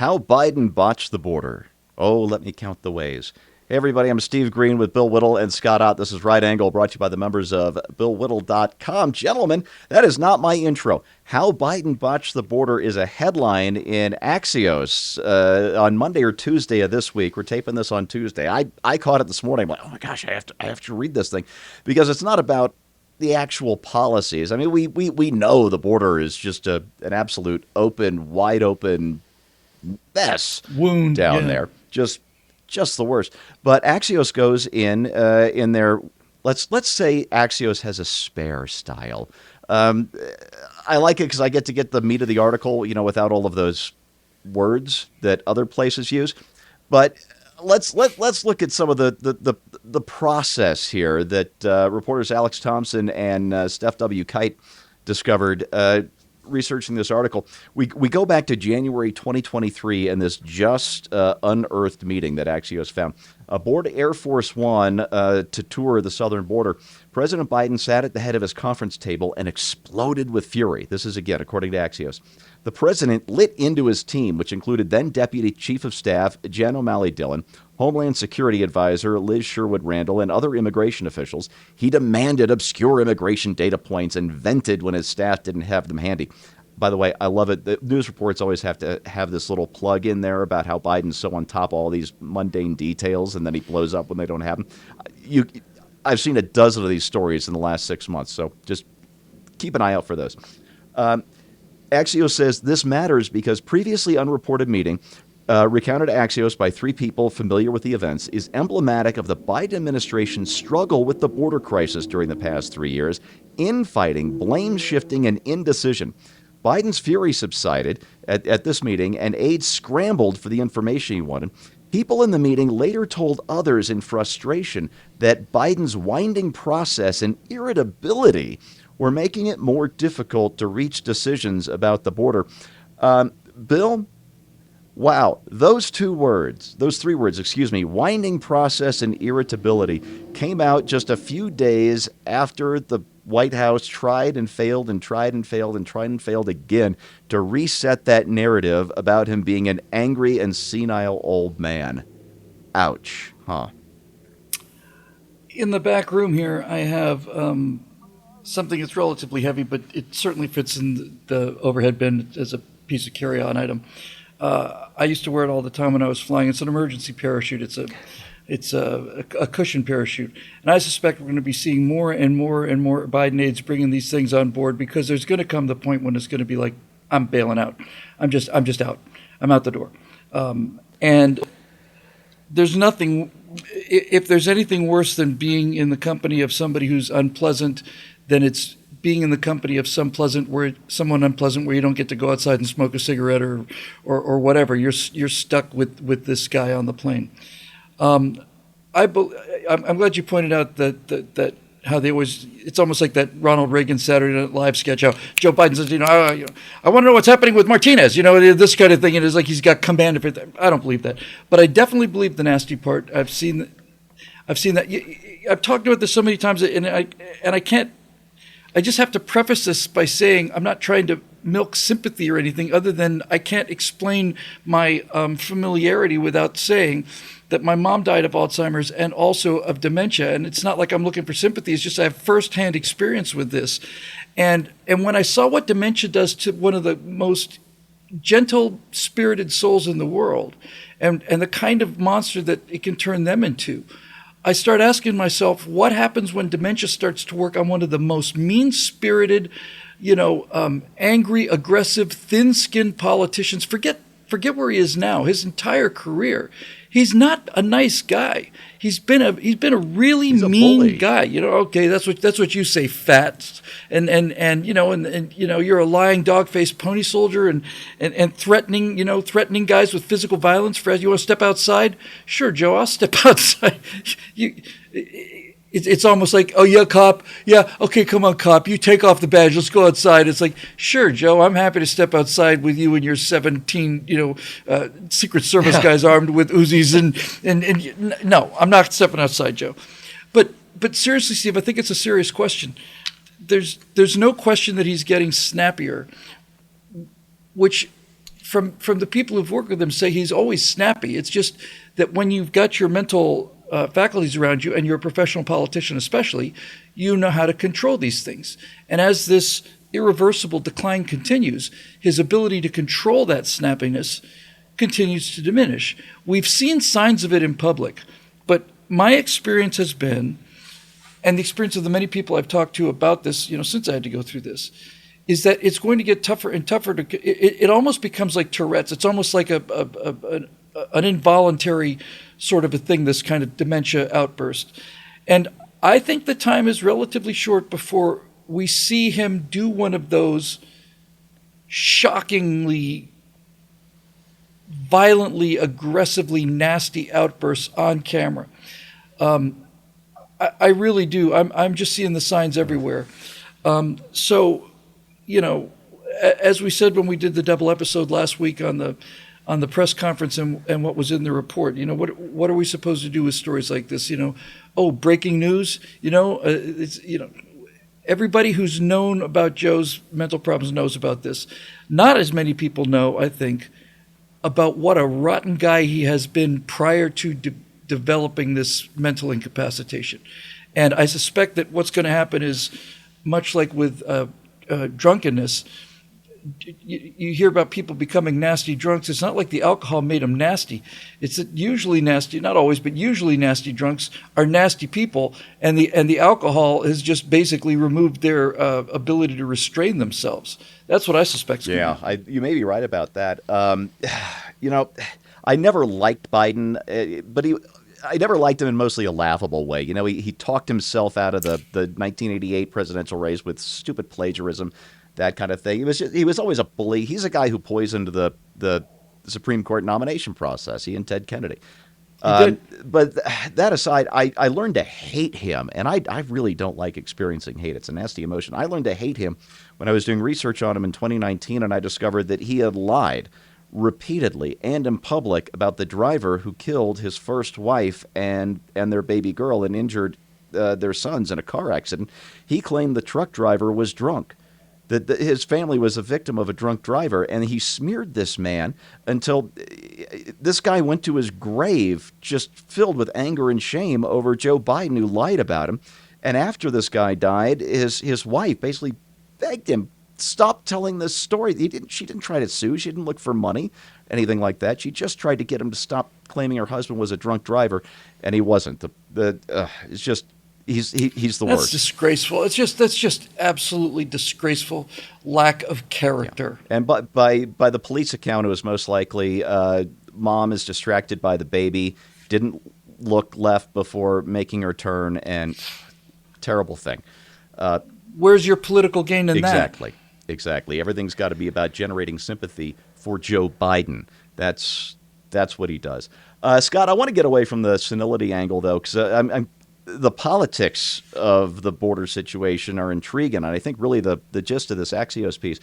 How Biden Botched the Border. Oh, let me count the ways. Hey, everybody, I'm Steve Green with Bill Whittle and Scott Ott. This is Right Angle, brought to you by the members of BillWhittle.com. Gentlemen, that is not my intro. How Biden Botched the Border is a headline in Axios on Monday or Tuesday of this week. We're taping this on Tuesday. I caught it this morning. I'm like, oh my gosh, I have to read this thing, because it's not about the actual policies. I mean, we know the border is just an absolute open, wide open mess wound down there. Just the worst. But Axios goes in their, let's say Axios has a spare style. I like it because I get to get the meat of the article, without all of those words that other places use. But let's look at some of the process here that reporters Alex Thompson and Steph W. Kite discovered researching this article. We go back to January 2023 and this just unearthed meeting that Axios found. Aboard Air Force One to tour the southern border, President Biden sat at the head of his conference table and exploded with fury. This is, again, according to Axios. The president lit into his team, which included then Deputy Chief of Staff Jen O'Malley Dillon, Homeland Security Advisor Liz Sherwood Randall, and other immigration officials. He demanded obscure immigration data points and vented when his staff didn't have them handy. By the way, I love it. The news reports always have to have this little plug in there about how Biden's so on top of all these mundane details, and then he blows up when they don't have them. I've seen a dozen of these stories in the last 6 months, so just keep an eye out for those. Axios says this matters because previously unreported meeting recounted to Axios by three people familiar with the events is emblematic of the Biden administration's struggle with the border crisis during the past 3 years, infighting, blame shifting, and indecision. Biden's fury subsided at this meeting, and aides scrambled for the information he wanted. People in the meeting later told others in frustration that Biden's winding process and irritability were making it more difficult to reach decisions about the border. Bill, wow, those three words, winding process and irritability, came out just a few days after the White House tried and failed and tried and failed and tried and failed again to reset that narrative about him being an angry and senile old man. Ouch, huh? In the back room here, I have something that's relatively heavy, but it certainly fits in the overhead bin as a piece of carry-on item. I used to wear it all the time when I was flying. It's an emergency parachute. It's a cushion parachute. And I suspect we're going to be seeing more and more and more Biden aides bringing these things on board, because there's going to come the point when it's going to be like, I'm bailing out. I'm just out. I'm out the door. And there's nothing, if there's anything worse than being in the company of somebody who's unpleasant, then it's being in the company of someone unpleasant where you don't get to go outside and smoke a cigarette or whatever. You're stuck with this guy on the plane. I'm glad you pointed out that how they always, it's almost like that Ronald Reagan Saturday Night Live sketch how Joe Biden says, I want to know what's happening with Martinez, this kind of thing. And it's like he's got command of it. I don't believe that, but I definitely believe the nasty part. I've seen that. I've talked about this so many times, and I can't. I just have to preface this by saying I'm not trying to milk sympathy or anything other than I can't explain my familiarity without saying that my mom died of Alzheimer's and also of dementia. And it's not like I'm looking for sympathy. It's just I have firsthand experience with this. And when I saw what dementia does to one of the most gentle-spirited souls in the world and the kind of monster that it can turn them into, I start asking myself, what happens when dementia starts to work on one of the most mean-spirited, angry, aggressive, thin-skinned politicians? Forget where he is now. His entire career, he's not a nice guy. He's been a really mean guy. Okay, that's what you say, fat, and you're a lying dog-faced pony soldier and threatening guys with physical violence. Fred, you want to step outside? Sure, Joe, I'll step outside. It's almost like, oh yeah, cop, yeah, okay, come on, cop, you take off the badge, let's go outside. It's like, sure, Joe, I'm happy to step outside with you and your 17, Secret Service guys armed with Uzis, and no, I'm not stepping outside, Joe. But seriously, Steve, I think it's a serious question. There's no question that he's getting snappier, which from the people who've worked with him say he's always snappy. It's just that when you've got your mental faculties around you, and you're a professional politician especially, you know how to control these things. And as this irreversible decline continues, his ability to control that snappiness continues to diminish. We've seen signs of it in public, but my experience has been, and the experience of the many people I've talked to about this, since I had to go through this, is that it's going to get tougher and tougher. It almost becomes like Tourette's. It's almost like an involuntary sort of a thing, this kind of dementia outburst. And I think the time is relatively short before we see him do one of those shockingly, violently, aggressively nasty outbursts on camera. I really do. I'm just seeing the signs everywhere. So, as we said when we did the double episode last week on the press conference and what was in the report, what are we supposed to do with stories like this? Breaking news. Everybody who's known about Joe's mental problems knows about this. Not as many people know, I think, about what a rotten guy he has been prior to developing this mental incapacitation. And I suspect that what's going to happen is, much like with drunkenness, you hear about people becoming nasty drunks. It's not like the alcohol made them nasty. It's that usually nasty, not always, but usually nasty drunks are nasty people, and the alcohol has just basically removed their ability to restrain themselves. That's what I suspect. Yeah, you may be right about that. I never liked Biden, but I never liked him in mostly a laughable way. He talked himself out of the 1988 presidential race with stupid plagiarism, that kind of thing. He was always a bully. He's a guy who poisoned the Supreme Court nomination process. He and Ted Kennedy. But that aside, I learned to hate him, and I really don't like experiencing hate. It's a nasty emotion. I learned to hate him when I was doing research on him in 2019, and I discovered that he had lied repeatedly and in public about the driver who killed his first wife and their baby girl and injured their sons in a car accident. He claimed the truck driver was drunk, that his family was a victim of a drunk driver, and he smeared this man until this guy went to his grave just filled with anger and shame over Joe Biden, who lied about him. And after this guy died, his wife basically begged him, stop telling this story. She didn't try to sue. She didn't look for money, anything like that. She just tried to get him to stop claiming her husband was a drunk driver, and he wasn't. It's just he's the worst. That's disgraceful. That's just absolutely disgraceful lack of character. Yeah. And by the police account, it was most likely mom is distracted by the baby, didn't look left before making her turn, and terrible thing. Where's your political gain in that? Exactly. Everything's got to be about generating sympathy for Joe Biden. That's what he does. Scott, I want to get away from the senility angle, though, because the politics of the border situation are intriguing, and I think really the gist of this Axios piece.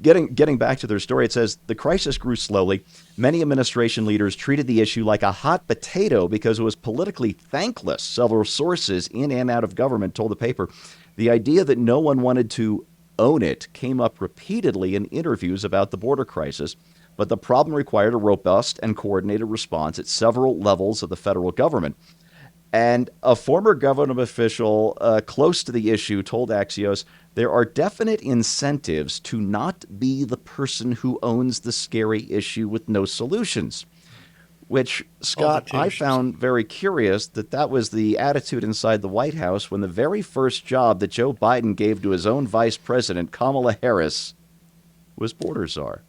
Getting back to their story, it says the crisis grew slowly. Many administration leaders treated the issue like a hot potato because it was politically thankless. Several sources in and out of government told the paper the idea that no one wanted to own it came up repeatedly in interviews about the border crisis, but the problem required a robust and coordinated response at several levels of the federal government. And a former government official close to the issue told Axios there are definite incentives to not be the person who owns the scary issue with no solutions, which, Scott, I found very curious that was the attitude inside the White House when the very first job that Joe Biden gave to his own vice president, Kamala Harris, was border czar.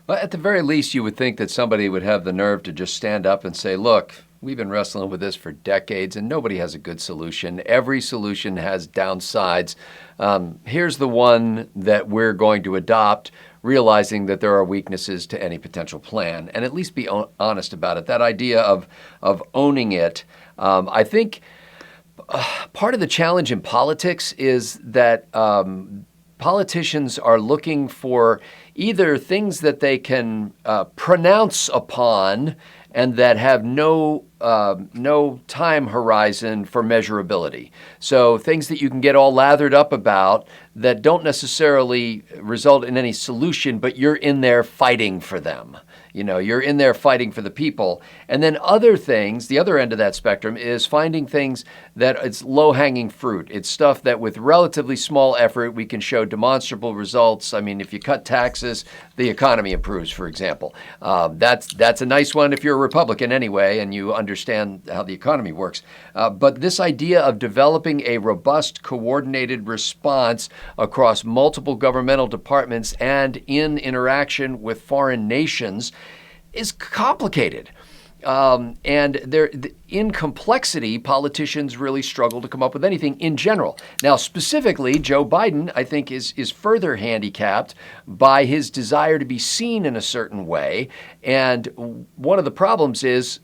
Well, at the very least, you would think that somebody would have the nerve to just stand up and say, look, we've been wrestling with this for decades and nobody has a good solution. Every solution has downsides. Here's the one that we're going to adopt, realizing that there are weaknesses to any potential plan, and at least be honest about it. That idea of owning it, I think part of the challenge in politics is that politicians are looking for either things that they can pronounce upon and that have no time horizon for measurability. So things that you can get all lathered up about that don't necessarily result in any solution, but you're in there fighting for them. You're in there fighting for the people. And then other things, the other end of that spectrum, is finding things that it's low-hanging fruit. It's stuff that with relatively small effort, we can show demonstrable results. I mean, if you cut taxes, the economy improves, for example. That's a nice one if you're a Republican anyway, and you understand how the economy works. But this idea of developing a robust, coordinated response across multiple governmental departments and in interaction with foreign nations is complicated. And in complexity, politicians really struggle to come up with anything in general. Now, specifically, Joe Biden, I think, is further handicapped by his desire to be seen in a certain way. And one of the problems is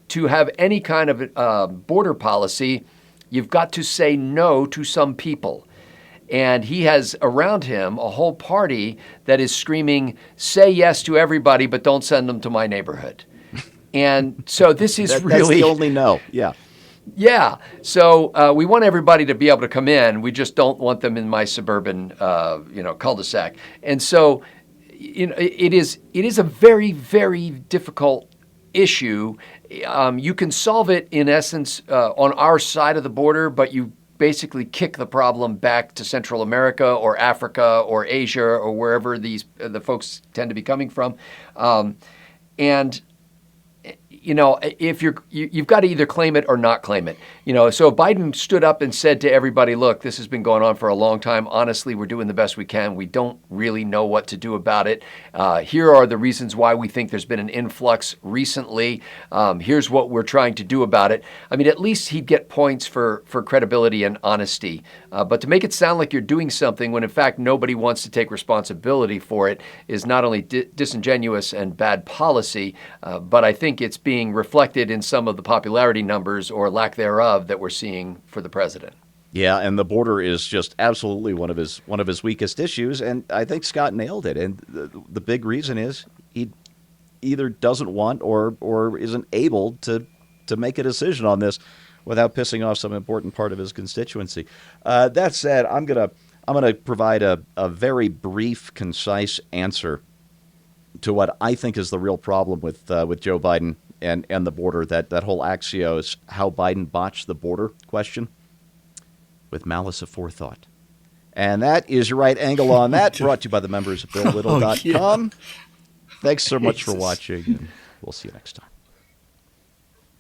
to have any kind of border policy, you've got to say no to some people. And he has around him a whole party that is screaming, say yes to everybody, but don't send them to my neighborhood. And so this is That's really the only no. Yeah. Yeah. So we want everybody to be able to come in. We just don't want them in my suburban, cul-de-sac. And so, it is a very, very difficult issue. You can solve it in essence on our side of the border, but you basically kick the problem back to Central America or Africa or Asia or wherever the folks tend to be coming from. If you've got to either claim it or not claim it. So Biden stood up and said to everybody, look, this has been going on for a long time. Honestly, we're doing the best we can. We don't really know what to do about it. Here are the reasons why we think there's been an influx recently. Here's what we're trying to do about it. I mean, at least he'd get points for credibility and honesty. But to make it sound like you're doing something when in fact nobody wants to take responsibility for it is not only disingenuous and bad policy, but I think it's being reflected in some of the popularity numbers or lack thereof that we're seeing for the president. Yeah, and the border is just absolutely one of his weakest issues, and I think Scott nailed it. And the big reason is he either doesn't want or isn't able to make a decision on this without pissing off some important part of his constituency. That said, I'm gonna provide a very brief, concise answer to what I think is the real problem with Joe Biden and the border, that whole Axios, how Biden botched the border question, with malice aforethought. And that is your right angle on that, brought to you by the members of BillLittle.com. Thanks so much for watching, and we'll see you next time.